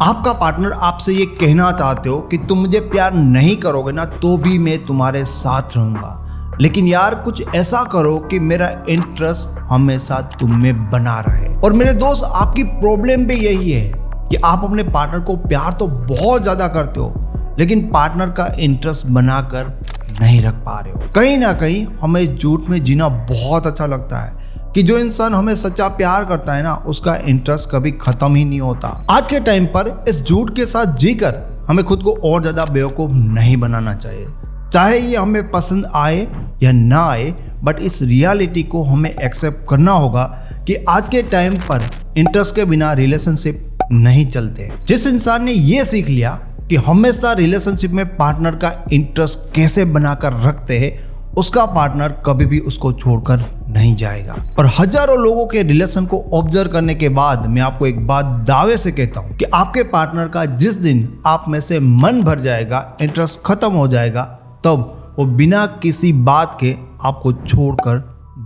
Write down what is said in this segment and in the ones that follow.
आपका पार्टनर आपसे ये कहना चाहते हो कि तुम मुझे प्यार नहीं करोगे ना तो भी मैं तुम्हारे साथ रहूंगा, लेकिन यार कुछ ऐसा करो कि मेरा इंटरेस्ट हमेशा तुम में बना रहे। और मेरे दोस्त, आपकी प्रॉब्लम भी यही है कि आप अपने पार्टनर को प्यार तो बहुत ज्यादा करते हो, लेकिन पार्टनर का इंटरेस्ट बनाकर नहीं रख पा रहे हो। कहीं ना कहीं हमें इस झूठ में जीना बहुत अच्छा लगता है कि जो इंसान हमें सच्चा प्यार करता है ना, उसका इंटरेस्ट कभी खत्म ही नहीं होता। आज के टाइम पर इस झूठ के साथ जीकर हमें खुद को और ज्यादा बेवकूफ नहीं बनाना चाहिए, चाहे ये हमें पसंद आए या ना आए। बट इस रियलिटी को हमें एक्सेप्ट करना होगा कि आज के टाइम पर इंटरेस्ट के बिना रिलेशनशिप नहीं चलते। जिस इंसान ने ये सीख लिया कि हमेशा रिलेशनशिप में पार्टनर का इंटरेस्ट कैसे बनाकर रखते हैं, उसका पार्टनर कभी भी उसको छोड़कर नहीं जाएगा। और हजारों लोगों के रिलेशन को ऑब्जर्व करने के बाद मैं आपको एक बात दावे से कहता हूं कि आपके पार्टनर का जिस दिन आप में से मन भर जाएगा, इंटरेस्ट खत्म हो जाएगा, तब वो बिना किसी बात के आपको छोड़कर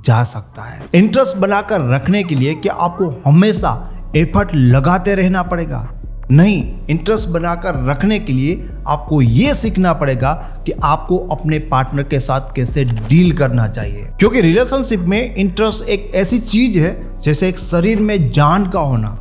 जा सकता है। इंटरेस्ट बनाकर रखने के लिए क्या आपको हमेशा एफर्ट लगाते रहना पड़ेगा? नहीं, इंटरेस्ट बनाकर रखने के लिए आपको ये सीखना पड़ेगा कि आपको अपने पार्टनर के साथ कैसे डील करना चाहिए। क्योंकि रिलेशनशिप में इंटरेस्ट एक ऐसी चीज है जैसे एक शरीर में जान का होना।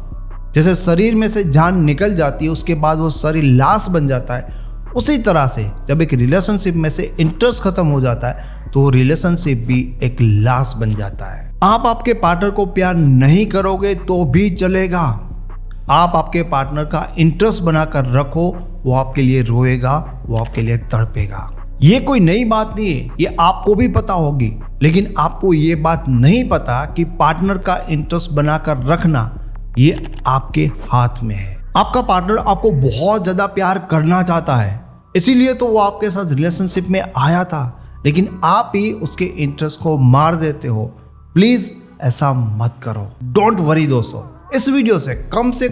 जैसे शरीर में से जान निकल जाती है, उसके बाद वो शरीर लाश बन जाता है, उसी तरह से जब एक रिलेशनशिप में से इंटरेस्ट खत्म हो जाता है तो रिलेशनशिप भी एक लाश बन जाता है। आप आपके पार्टनर को प्यार नहीं करोगे तो भी चलेगा, आप आपके पार्टनर का इंटरेस्ट बनाकर रखो, वो आपके लिए रोएगा, वो आपके लिए तड़पेगा। ये कोई नई बात नहीं है, ये आपको भी पता होगी, लेकिन आपको ये बात नहीं पता कि पार्टनर का इंटरेस्ट बनाकर रखना ये आपके हाथ में है। आपका पार्टनर आपको बहुत ज्यादा प्यार करना चाहता है, इसीलिए तो वो आपके साथ रिलेशनशिप में आया था, लेकिन आप ही उसके इंटरेस्ट को मार देते हो। प्लीज ऐसा मत करो। डोंट वरी दोस्तों, इस वीडियो से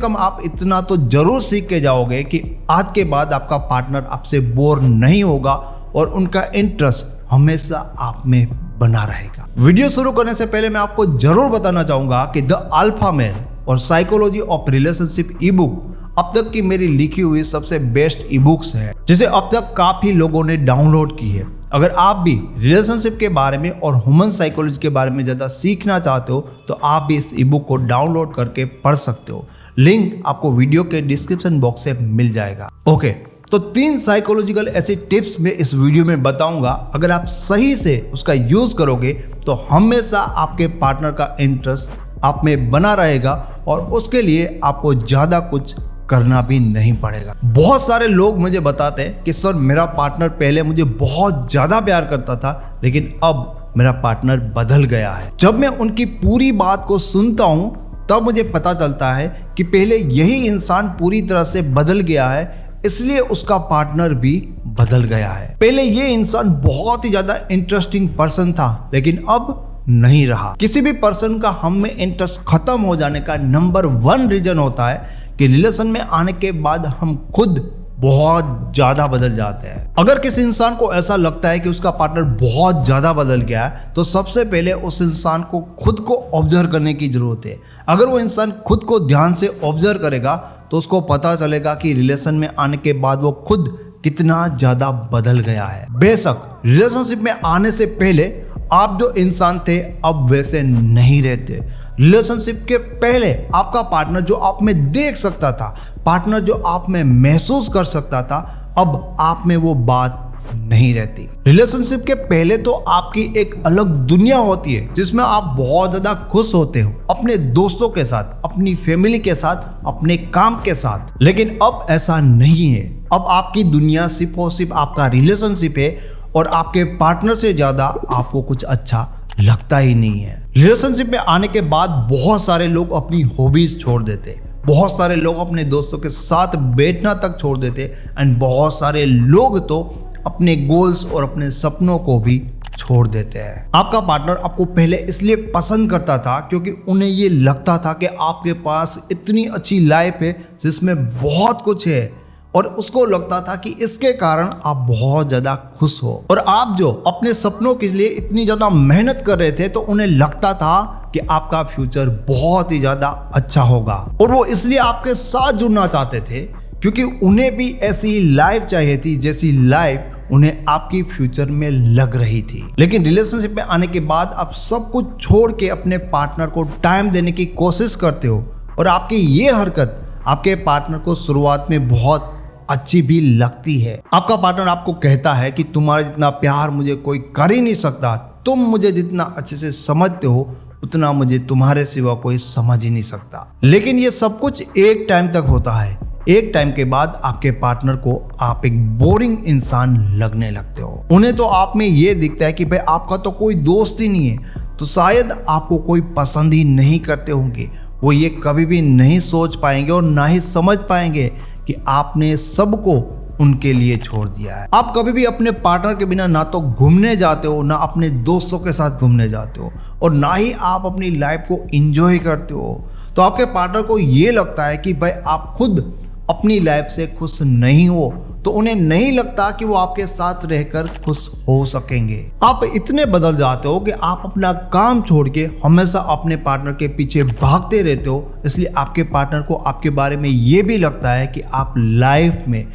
कम आप इतना तो जरूर सीख के जाओगे कि आज के बाद आपका पार्टनर आपसे बोर नहीं होगा और उनका इंटरेस्ट हमेशा आप में बना रहेगा। वीडियो शुरू करने से पहले मैं आपको जरूर बताना चाहूंगा कि द अल्फा मेल और psychology of relationship E book अब तक की मेरी लिखी हुई सबसे बेस्ट ई बुक्स है, जिसे अब तक काफी लोगों ने डाउनलोड की है। अगर आप भी रिलेशनशिप के बारे में और ह्यूमन साइकोलॉजी के बारे में ज़्यादा सीखना चाहते हो तो आप भी इस ई बुक को डाउनलोड करके पढ़ सकते हो। लिंक आपको वीडियो के डिस्क्रिप्शन बॉक्स से मिल जाएगा। ओके, तो 3 साइकोलॉजिकल ऐसे टिप्स मैं इस वीडियो में बताऊंगा। अगर आप सही से उसका यूज करोगे तो हमेशा आपके पार्टनर का इंटरेस्ट आप में बना रहेगा और उसके लिए आपको ज़्यादा कुछ करना भी नहीं पड़ेगा। बहुत सारे लोग मुझे बताते हैं कि सर, मेरा पार्टनर पहले मुझे बहुत ज्यादा प्यार करता था, लेकिन अब मेरा पार्टनर बदल गया है। जब मैं उनकी पूरी बात को सुनता हूं तब मुझे पता चलता है कि पहले यही इंसान पूरी तरह से बदल गया है, इसलिए उसका पार्टनर भी बदल गया है। पहले ये इंसान बहुत ही ज्यादा इंटरेस्टिंग पर्सन था, लेकिन अब नहीं रहा। किसी भी पर्सन का हम में इंटरेस्ट खत्म हो जाने का नंबर 1 रीजन होता है कि रिलेशन में आने के बाद हम खुद बहुत ज्यादा बदल जाते हैं। अगर किसी इंसान को ऐसा लगता है कि उसका पार्टनर बहुत ज्यादा बदल गया है तो सबसे पहले उस इंसान को खुद को ऑब्जर्व करने की जरूरत है। अगर वो इंसान खुद को ध्यान से ऑब्जर्व करेगा तो उसको पता चलेगा कि रिलेशन में आने के बाद वो खुद कितना ज्यादा बदल गया है। बेशक रिलेशनशिप में आने से पहले आप जो इंसान थे अब वैसे नहीं रहते। रिलेशनशिप के पहले आपका पार्टनर जो आप में देख सकता था, पार्टनर जो आप में महसूस कर सकता था, अब आप में वो बात नहीं रहती। रिलेशनशिप के पहले तो आपकी एक अलग दुनिया होती है जिसमें आप बहुत ज्यादा खुश होते हो, अपने दोस्तों के साथ, अपनी फैमिली के साथ, अपने काम के साथ। लेकिन अब ऐसा नहीं है। अब आपकी दुनिया सिर्फ और सिर्फ आपका रिलेशनशिप है और आपके पार्टनर से ज्यादा आपको कुछ अच्छा लगता ही नहीं है। रिलेशनशिप में आने के बाद बहुत सारे लोग अपनी हॉबीज छोड़ देते, बहुत सारे लोग अपने दोस्तों के साथ बैठना तक छोड़ देते एंड बहुत सारे लोग तो अपने गोल्स और अपने सपनों को भी छोड़ देते हैं। आपका पार्टनर आपको पहले इसलिए पसंद करता था क्योंकि उन्हें ये लगता था कि आपके पास इतनी अच्छी लाइफ है जिसमें बहुत कुछ है और उसको लगता था कि इसके कारण आप बहुत ज़्यादा खुश हो। और आप जो अपने सपनों के लिए इतनी ज़्यादा मेहनत कर रहे थे तो उन्हें लगता था कि आपका फ्यूचर बहुत ही ज़्यादा अच्छा होगा, और वो इसलिए आपके साथ जुड़ना चाहते थे क्योंकि उन्हें भी ऐसी लाइफ चाहिए थी जैसी लाइफ उन्हें आपकी फ्यूचर में लग रही थी। लेकिन रिलेशनशिप में आने के बाद आप सब कुछ छोड़ के अपने पार्टनर को टाइम देने की कोशिश करते हो, और आपकी ये हरकत आपके पार्टनर को शुरुआत में बहुत अच्छी भी लगती है। आपका पार्टनर आपको कहता है कि तुम्हारा जितना प्यार मुझे कोई कर ही नहीं सकता, तुम मुझे जितना अच्छे से समझते हो उतना मुझे तुम्हारे सिवा कोई समझ ही नहीं सकता। लेकिन ये सब कुछ एक टाइम तक होता है। एक टाइम के बाद आपके पार्टनर को आप एक बोरिंग इंसान लगने लगते हो। उन्हें तो आप में ये दिखता है कि भाई आपका तो कोई दोस्त ही नहीं है, तो शायद आपको कोई पसंद ही नहीं करते होंगे। वो ये कभी भी नहीं सोच पाएंगे और ना ही समझ पाएंगे कि आपने सबको उनके लिए छोड़ दिया है। आप कभी भी अपने पार्टनर के बिना ना तो घूमने जाते हो, ना अपने दोस्तों के साथ घूमने जाते हो, और ना ही आप अपनी लाइफ को एंजॉय करते हो। तो आपके पार्टनर को ये लगता है कि भाई आप खुद अपनी लाइफ से खुश नहीं हो, तो उन्हें नहीं लगता कि वो आपके साथ रहकर खुश हो सकेंगे। आप इतने बदल जाते हो कि आप अपना काम छोड़ के हमेशा अपने पार्टनर के पीछे भागते रहते हो। इसलिए आपके पार्टनर को आपके बारे में ये भी लगता है कि आप लाइफ में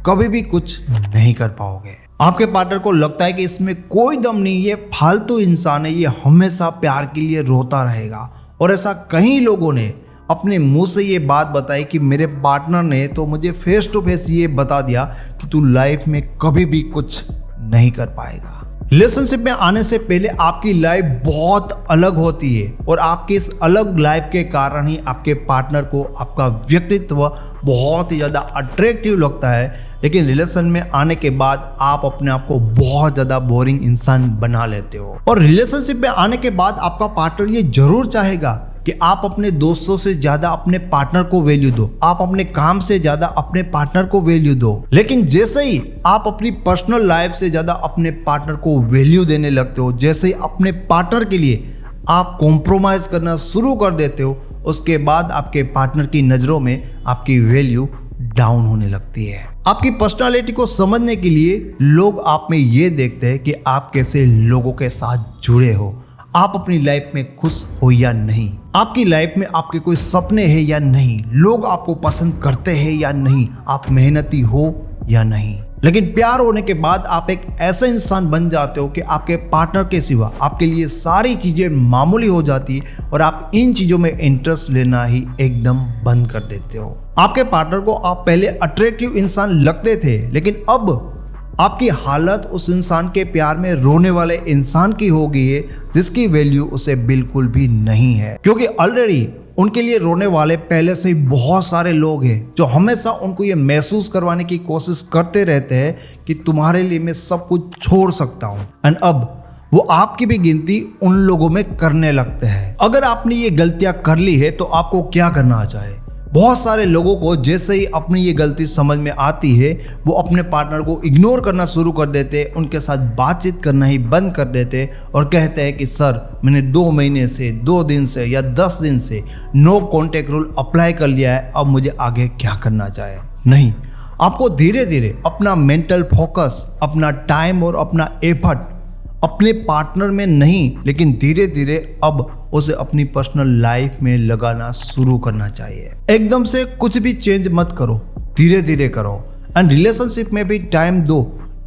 कभी भी कुछ नहीं कर पाओगे। आपके पार्टनर को लगता है कि इसमें कोई दम नहीं, ये फालतू इंसान है, ये हमेशा प्यार के लिए रोता रहेगा। और ऐसा कई लोगों ने अपने मुंह से ये बात बताई कि मेरे पार्टनर ने तो मुझे फेस टू फेस ये बता दिया कि तू लाइफ में कभी भी कुछ नहीं कर पाएगा। रिलेशनशिप में आने से पहले आपकी लाइफ बहुत अलग होती है, और आपकी इस अलग लाइफ के कारण ही आपके पार्टनर को आपका व्यक्तित्व बहुत ही ज़्यादा अट्रैक्टिव लगता है। लेकिन रिलेशन में आने के बाद आप अपने आप को बहुत ज़्यादा बोरिंग इंसान बना लेते हो। और रिलेशनशिप में आने के बाद आपका पार्टनर ये जरूर चाहेगा कि आप अपने दोस्तों से ज्यादा अपने पार्टनर को वैल्यू दो, आप अपने काम से ज्यादा अपने पार्टनर को वैल्यू दो। लेकिन जैसे ही आप अपनी पर्सनल लाइफ से ज्यादा अपने पार्टनर को वैल्यू देने लगते हो, जैसे ही अपने पार्टनर के लिए आप कॉम्प्रोमाइज करना शुरू कर देते हो, उसके बाद आपके पार्टनर की नजरों में आपकी वैल्यू डाउन होने लगती है। आपकी पर्सनालिटी को समझने के लिए लोग आप में ये देखते हैं कि आप कैसे लोगों के साथ जुड़े हो, आप अपनी लाइफ में खुश हो या नहीं, आपकी लाइफ में आपके कोई सपने हैं या नहीं, लोग आपको पसंद करते हैं या नहीं, आप मेहनती हो या नहीं। लेकिन प्यार होने के बाद आप एक ऐसा इंसान बन जाते हो कि आपके पार्टनर के सिवा आपके लिए सारी चीजें मामूली हो जाती है, और आप इन चीजों में इंटरेस्ट लेना ही एकदम बंद कर देते हो। आपके पार्टनर को आप पहले अट्रैक्टिव इंसान लगते थे, लेकिन अब आपकी हालत उस इंसान के प्यार में रोने वाले इंसान की हो गई है, जिसकी वैल्यू उसे बिल्कुल भी नहीं है। क्योंकि ऑलरेडी उनके लिए रोने वाले पहले से ही बहुत सारे लोग हैं जो हमेशा उनको ये महसूस करवाने की कोशिश करते रहते हैं कि तुम्हारे लिए मैं सब कुछ छोड़ सकता हूँ। एंड अब वो आपकी भी गिनती उन लोगों में करने लगते हैं। अगर आपने ये गलतियां कर ली है तो आपको क्या करना चाहिए? बहुत सारे लोगों को जैसे ही अपनी ये गलती समझ में आती है, वो अपने पार्टनर को इग्नोर करना शुरू कर देते, उनके साथ बातचीत करना ही बंद कर देते और कहते हैं कि सर मैंने 2 महीने से, 2 दिन से या 10 दिन से नो कॉन्टैक्ट रूल अप्लाई कर लिया है, अब मुझे आगे क्या करना चाहिए। नहीं, आपको धीरे धीरे अपना मेंटल फोकस, अपना टाइम और अपना एफर्ट अपने पार्टनर में नहीं, लेकिन धीरे धीरे अब उसे अपनी पर्सनल लाइफ में लगाना शुरू करना चाहिए। एकदम से कुछ भी चेंज मत करो, धीरे धीरे करो। एंड रिलेशनशिप में भी टाइम दो,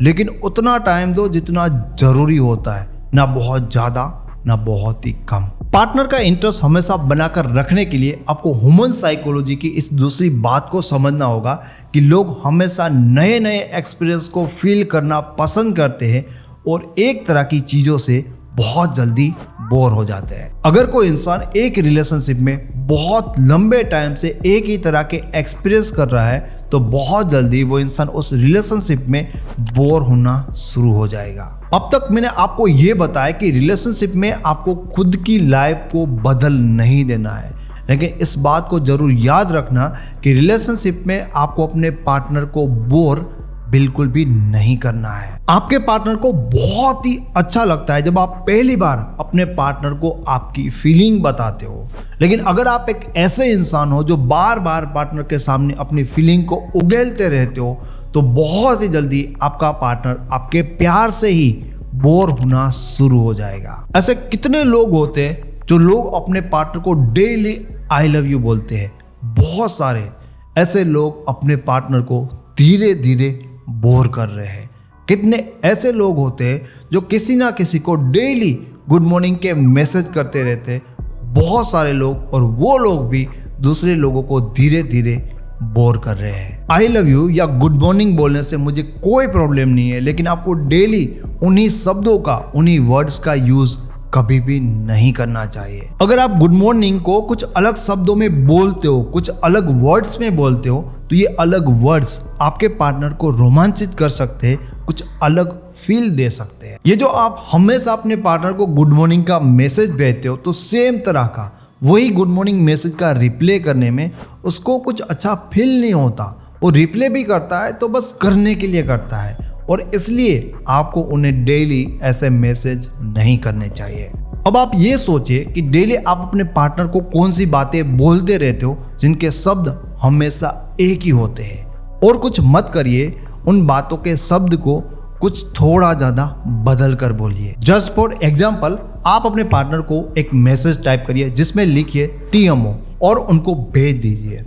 लेकिन उतना टाइम दो जितना जरूरी होता है, ना बहुत ज्यादा ना बहुत ही कम। पार्टनर का इंटरेस्ट हमेशा बनाकर रखने के लिए आपको ह्यूमन साइकोलॉजी की इस दूसरी बात को समझना होगा कि लोग हमेशा नए नए एक्सपीरियंस को फील करना पसंद करते हैं और एक तरह की चीजों से बहुत जल्दी बोर हो जाते हैं। अगर कोई इंसान एक रिलेशनशिप में बहुत लंबे टाइम से एक ही तरह के एक्सपीरियंस कर रहा है, तो बहुत जल्दी वो इंसान उस रिलेशनशिप में बोर होना शुरू हो जाएगा। अब तक मैंने आपको ये बताया कि रिलेशनशिप में आपको खुद की लाइफ को बदल नहीं देना है, लेकिन इस बात को जरूर याद रखना कि रिलेशनशिप में आपको अपने पार्टनर को बोर बिल्कुल भी नहीं करना है। आपके पार्टनर को बहुत ही अच्छा लगता है जब आप पहली बार अपने पार्टनर को आपकी फीलिंग बताते हो। लेकिन अगर आप एक ऐसे इंसान हो जो बार बार पार्टनर के सामने अपनी फीलिंग को उगेलते रहते हो, तो बहुत ही जल्दी आपका पार्टनर आपके प्यार से ही बोर होना शुरू हो जाएगा। ऐसे कितने लोग होते हैं जो लोग अपने पार्टनर को डेली आई लव यू बोलते हैं। बहुत सारे ऐसे लोग अपने पार्टनर को धीरे धीरे बोर कर रहे हैं। कितने ऐसे लोग होते हैं जो किसी ना किसी को डेली गुड मॉर्निंग के मैसेज करते रहते। बहुत सारे लोग, और वो लोग भी दूसरे लोगों को धीरे धीरे बोर कर रहे हैं। आई लव यू या गुड मॉर्निंग बोलने से मुझे कोई प्रॉब्लम नहीं है, लेकिन आपको डेली उन्हीं शब्दों का, उन्हीं वर्ड्स का यूज कभी भी नहीं करना चाहिए। अगर आप गुड मॉर्निंग को कुछ अलग शब्दों में बोलते हो, कुछ अलग वर्ड्स में बोलते हो, तो ये अलग वर्ड्स आपके पार्टनर को रोमांचित कर सकते हैं, कुछ अलग फील दे सकते हैं। ये जो आप हमेशा अपने पार्टनर को गुड मॉर्निंग का मैसेज भेजते हो, तो सेम तरह का वही गुड मॉर्निंग मैसेज का रिप्लाई करने में उसको कुछ अच्छा फील नहीं होता। वो रिप्लाई भी करता है तो बस करने के लिए करता है, और इसलिए आपको उन्हें डेली ऐसे मैसेज नहीं करने चाहिए। अब आप ये सोचिए कि डेली आप अपने पार्टनर को कौन सी बातें बोलते रहते हो जिनके शब्द हमेशा एक ही होते हैं, और कुछ मत करिए। उन बातों के शब्द को कुछ थोड़ा ज़्यादा बदल कर बोलिए। जस्ट फॉर एग्जाम्पल, आप अपने पार्टनर को एक मैसेज टाइप करिए जिसमें लिखिए TMO और उनको भेज दीजिए।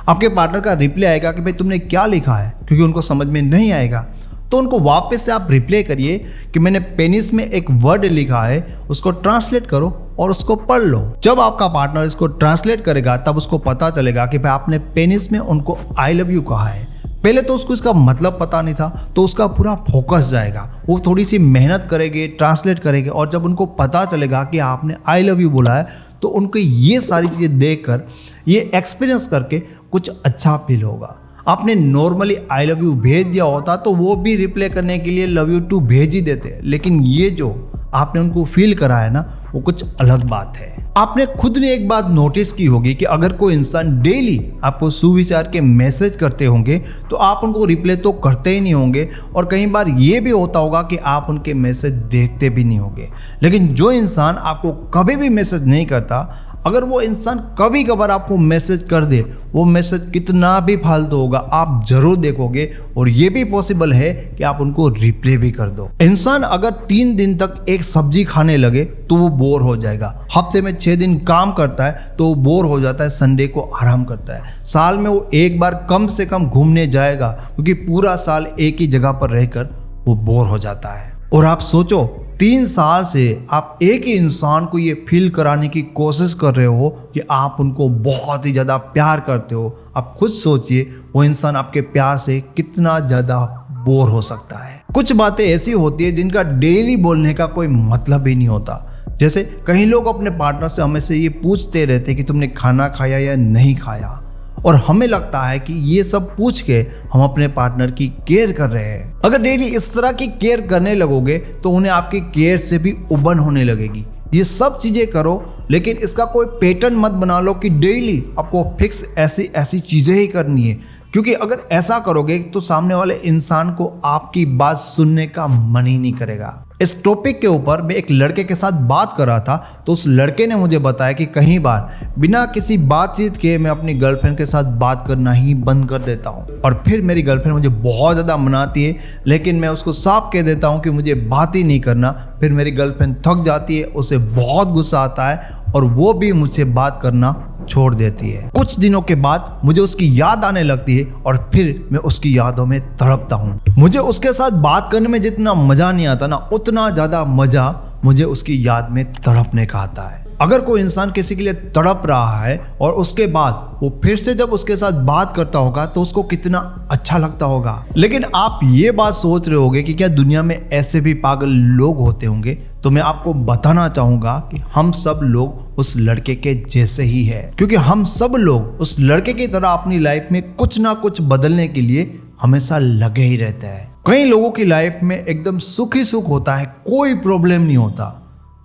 आपके पार्टनर का रिप्लाई आएगा कि भाई तुमने क्या लिखा है, क्योंकि उनको समझ में नहीं आएगा। तो उनको वापस से आप रिप्लाई करिए कि मैंने पेनिस में एक वर्ड लिखा है, उसको ट्रांसलेट करो और उसको पढ़ लो। जब आपका पार्टनर इसको ट्रांसलेट करेगा तब उसको पता चलेगा कि भाई आपने पेनिस में उनको आई लव यू कहा है। पहले तो उसको इसका मतलब पता नहीं था, तो उसका पूरा फोकस जाएगा, वो थोड़ी सी मेहनत करेंगे, ट्रांसलेट करेंगे, और जब उनको पता चलेगा कि आपने आई लव यू बोला है, तो उनको ये सारी चीज़ें देखकर, ये एक्सपीरियंस करके कुछ अच्छा फील होगा। आपने नॉर्मली आई लव यू भेज दिया होता तो वो भी रिप्लाई करने के लिए लव यू टू भेज ही देते, लेकिन ये जो आपने उनको फील कराया ना, वो कुछ अलग बात है। आपने खुद ने एक बात नोटिस की होगी कि अगर कोई इंसान डेली आपको सुविचार के मैसेज करते होंगे तो आप उनको रिप्लाई तो करते ही नहीं होंगे, और कई बार ये भी होता होगा कि आप उनके मैसेज देखते भी नहीं होंगे। लेकिन जो इंसान आपको कभी भी मैसेज नहीं करता, अगर वो इंसान कभी कभार आपको मैसेज कर दे, वो मैसेज कितना भी फालतू होगा आप जरूर देखोगे, और ये भी पॉसिबल है कि आप उनको रिप्लाई भी कर दो। इंसान अगर 3 दिन तक एक सब्जी खाने लगे तो वो बोर हो जाएगा। हफ्ते में 6 दिन काम करता है तो वो बोर हो जाता है, संडे को आराम करता है। साल में वो एक बार कम से कम घूमने जाएगा, क्योंकि पूरा साल एक ही जगह पर रहकर वो बोर हो जाता है। और आप सोचो, 3 साल से आप एक ही इंसान को ये फील कराने की कोशिश कर रहे हो कि आप उनको बहुत ही ज़्यादा प्यार करते हो। आप खुद सोचिए वो इंसान आपके प्यार से कितना ज़्यादा बोर हो सकता है। कुछ बातें ऐसी होती है जिनका डेली बोलने का कोई मतलब ही नहीं होता। जैसे कई लोग अपने पार्टनर से हमेशा ये पूछते रहते कि तुमने खाना खाया या नहीं खाया, और हमें लगता है कि ये सब पूछ के हम अपने पार्टनर की केयर कर रहे हैं। अगर डेली इस तरह की केयर करने लगोगे तो उन्हें आपकी केयर से भी उबन होने लगेगी। ये सब चीज़ें करो, लेकिन इसका कोई पैटर्न मत बना लो कि डेली आपको फिक्स ऐसी ऐसी चीज़ें ही करनी है, क्योंकि अगर ऐसा करोगे तो सामने वाले इंसान को आपकी बात सुनने का मन ही नहीं करेगा। इस टॉपिक के ऊपर मैं एक लड़के के साथ बात कर रहा था, तो उस लड़के ने मुझे बताया कि कई बार बिना किसी बातचीत के मैं अपनी गर्लफ्रेंड के साथ बात करना ही बंद कर देता हूँ, और फिर मेरी गर्लफ्रेंड मुझे बहुत ज़्यादा मनाती है, लेकिन मैं उसको साफ कह देता हूँ कि मुझे बात ही नहीं करना। फिर मेरी गर्लफ्रेंड थक जाती है, उसे बहुत गुस्सा आता है, और वो भी मुझसे बात करना छोड़ देती है। कुछ दिनों के बाद मुझे उसकी याद आने लगती है, और फिर मैं उसकी यादों में तड़पता हूँ। मुझे उसके साथ बात करने में जितना मजा नहीं आता ना, उतना ज़्यादा मजा मुझे उसकी याद में तड़पने का आता है। अगर कोई इंसान किसी के लिए तड़प रहा है और उसके बाद वो फिर से जब उसके साथ बात करता होगा तो उसको कितना अच्छा लगता होगा। लेकिन आप ये बात सोच रहे होंगे कि क्या दुनिया में ऐसे भी पागल लोग होते होंगे? तो मैं आपको बताना चाहूँगा कि हम सब लोग उस लड़के के जैसे ही है, क्योंकि हम सब लोग उस लड़के की तरह अपनी लाइफ में कुछ ना कुछ बदलने के लिए हमेशा लगे ही रहते हैं। कई लोगों की लाइफ में एकदम सुख ही सुख होता है, कोई प्रॉब्लम नहीं होता।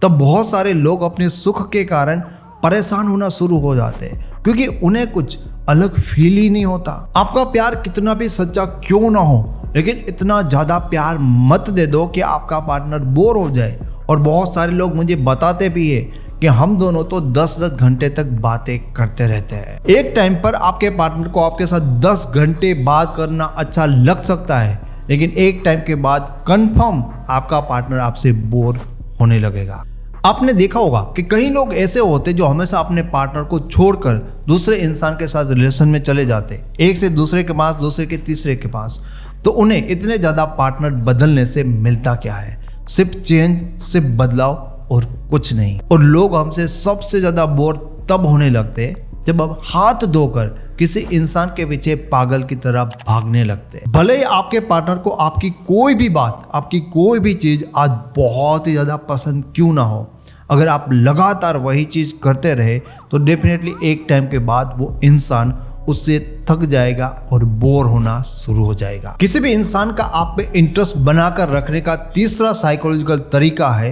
तब बहुत सारे लोग अपने सुख के कारण परेशान होना शुरू हो जाते हैं, क्योंकि उन्हें कुछ अलग फील ही नहीं होता। आपका प्यार कितना भी सच्चा क्यों ना हो, लेकिन इतना ज़्यादा प्यार मत दे दो कि आपका पार्टनर बोर हो जाए। और बहुत सारे लोग मुझे बताते भी है कि हम दोनों तो 10-10 घंटे तक बातें करते रहते हैं। एक टाइम पर आपके पार्टनर को आपके साथ 10 घंटे बात करना अच्छा लग सकता है, लेकिन एक टाइम के बाद कंफर्म आपका पार्टनर आपसे बोर होने लगेगा। आपने देखा होगा कि कई लोग ऐसे होते जो हमेशा अपने पार्टनर को छोड़कर दूसरे इंसान के साथ रिलेशन में चले जाते, एक से दूसरे के पास, दूसरे के तीसरे के पास। तो उन्हें इतने ज़्यादा पार्टनर बदलने से मिलता क्या है? सिर्फ चेंज, सिर्फ बदलाव और कुछ नहीं। और लोग हमसे सबसे ज़्यादा बोर तब होने लगते जब अब हाथ धोकर किसी इंसान के पीछे पागल की तरह भागने लगते हैं। भले ही आपके पार्टनर को आपकी कोई भी बात, आपकी कोई भी चीज़ आज बहुत ही ज़्यादा पसंद क्यों ना हो, अगर आप लगातार वही चीज़ करते रहे तो डेफिनेटली एक टाइम के बाद वो इंसान उससे थक जाएगा और बोर होना शुरू हो जाएगा। किसी भी इंसान का आप पे इंटरेस्ट बनाकर रखने का तीसरा साइकोलॉजिकल तरीका है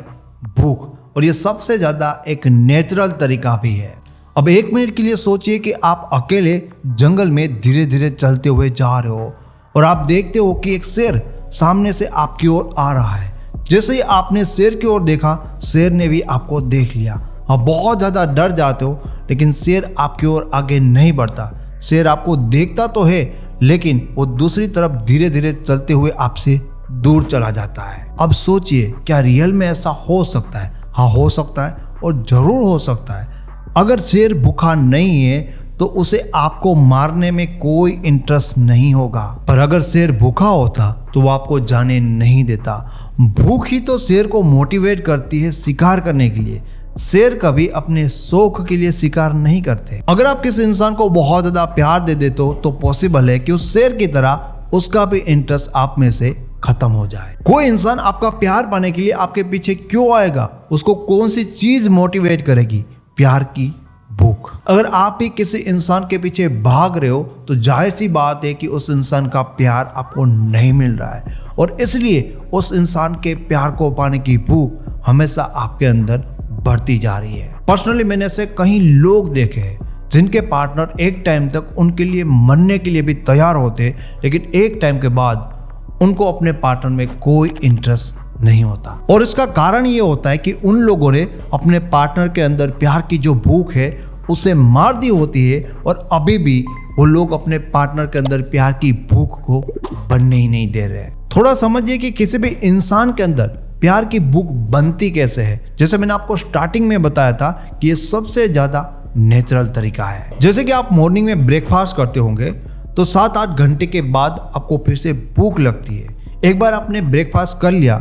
भूख, और ये सबसे ज़्यादा एक नेचुरल तरीका भी है। अब 1 मिनट के लिए सोचिए कि आप अकेले जंगल में धीरे धीरे चलते हुए जा रहे हो और आप देखते हो कि एक शेर सामने से आपकी ओर आ रहा है। जैसे ही आपने शेर की ओर देखा, शेर ने भी आपको देख लिया। आप बहुत ज़्यादा डर जाते हो, लेकिन शेर आपकी ओर आगे नहीं बढ़ता। शेर आपको देखता तो है, लेकिन वो दूसरी तरफ धीरे धीरे चलते हुए आपसे दूर चला जाता है। अब सोचिए, क्या रियल में ऐसा हो सकता है? हाँ, हो सकता है और ज़रूर हो सकता है। अगर शेर भूखा नहीं है तो उसे आपको मारने में कोई इंटरेस्ट नहीं होगा, पर अगर शेर भूखा होता तो वो आपको जाने नहीं देता। भूख ही तो शेर को मोटिवेट करती है शिकार करने के लिए। शेर कभी अपने शौक के लिए शिकार नहीं करते। अगर आप किसी इंसान को बहुत ज़्यादा प्यार दे देते हो तो पॉसिबल है कि उस शेर की तरह उसका भी इंटरेस्ट आप में से खत्म हो जाए। कोई इंसान आपका प्यार पाने के लिए आपके पीछे क्यों आएगा? उसको कौन सी चीज़ मोटिवेट करेगी? प्यार की भूख। अगर आप ही किसी इंसान के पीछे भाग रहे हो तो जाहिर सी बात है कि उस इंसान का प्यार आपको नहीं मिल रहा है, और इसलिए उस इंसान के प्यार को पाने की भूख हमेशा आपके अंदर बढ़ती जा रही है। पर्सनली मैंने ऐसे कई लोग देखे हैं जिनके पार्टनर एक टाइम तक उनके लिए मरने के लिए भी तैयार होते, लेकिन एक टाइम के बाद उनको अपने पार्टनर में कोई इंटरेस्ट नहीं होता। और इसका कारण ये होता है कि उन लोगों ने अपने पार्टनर के अंदर प्यार की जो भूख है उसे मार दी होती है, और अभी भी वो लोग अपने पार्टनर के अंदर प्यार की भूख को बनने ही नहीं दे रहे। थोड़ा समझिए कि किसी भी इंसान के अंदर प्यार की भूख बनती कैसे है। जैसे मैंने आपको स्टार्टिंग में बताया था कि ये सबसे ज्यादा नेचुरल तरीका है। जैसे कि आप मॉर्निंग में ब्रेकफास्ट करते होंगे तो 7-8 घंटे के बाद आपको फिर से भूख लगती है। एक बार आपने ब्रेकफास्ट कर लिया,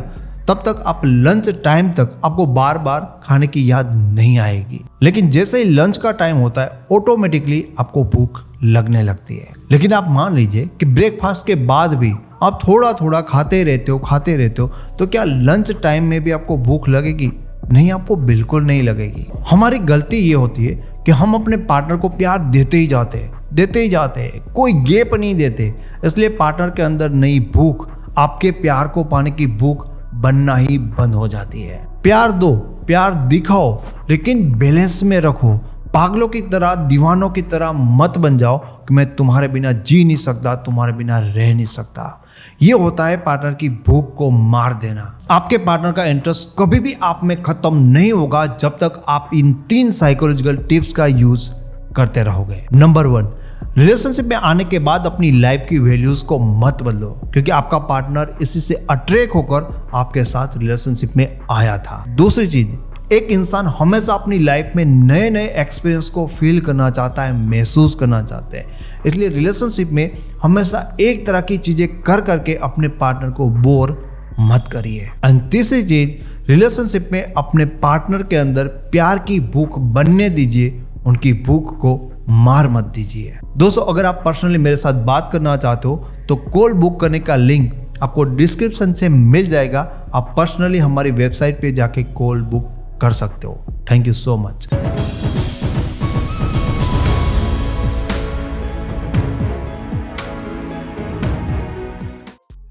तब तक आप लंच टाइम तक आपको बार बार खाने की याद नहीं आएगी, लेकिन जैसे ही लंच का टाइम होता है ऑटोमेटिकली आपको भूख लगने लगती है। लेकिन आप मान लीजिए कि ब्रेकफास्ट के बाद भी आप थोड़ा थोड़ा खाते रहते हो, तो क्या लंच टाइम में भी आपको भूख लगेगी? नहीं, आपको बिल्कुल नहीं लगेगी। हमारी गलती ये होती है कि हम अपने पार्टनर को प्यार देते ही जाते हैं, कोई गैप नहीं देते। इसलिए पार्टनर के अंदर नई भूख, आपके प्यार को पाने की भूख बनना ही बंद हो जाती है। प्यार दो, प्यार दिखाओ, लेकिन बैलेंस में रखो। पागलों की तरह, दीवानों की तरह मत बन जाओ कि मैं तुम्हारे बिना जी नहीं सकता, तुम्हारे बिना रह नहीं सकता। ये होता है पार्टनर की भूख को मार देना। आपके पार्टनर का इंटरेस्ट कभी भी आप में खत्म नहीं होगा जब तक आप इन 3 साइकोलॉजिकल टिप्स का यूज करते रहोगे। नंबर 1, रिलेशनशिप में आने के बाद अपनी लाइफ की वैल्यूज को मत बदलो, क्योंकि आपका पार्टनर इसी से अट्रैक्ट होकर आपके साथ रिलेशनशिप में आया था। दूसरी चीज, एक इंसान हमेशा अपनी लाइफ में नए नए एक्सपीरियंस को फील करना चाहता है, महसूस करना चाहते हैं। इसलिए रिलेशनशिप में हमेशा एक तरह की चीजें कर करके अपने पार्टनर को बोर मत करिए। एंड तीसरी चीज, रिलेशनशिप में अपने पार्टनर के अंदर प्यार की भूख बनने दीजिए, उनकी भूख को मार मत दीजिए। दोस्तों, अगर आप पर्सनली मेरे साथ बात करना चाहते हो तो कॉल बुक करने का लिंक आपको डिस्क्रिप्शन से मिल जाएगा। आप पर्सनली हमारी वेबसाइट पे जाके कॉल बुक कर सकते हो। Thank you so much.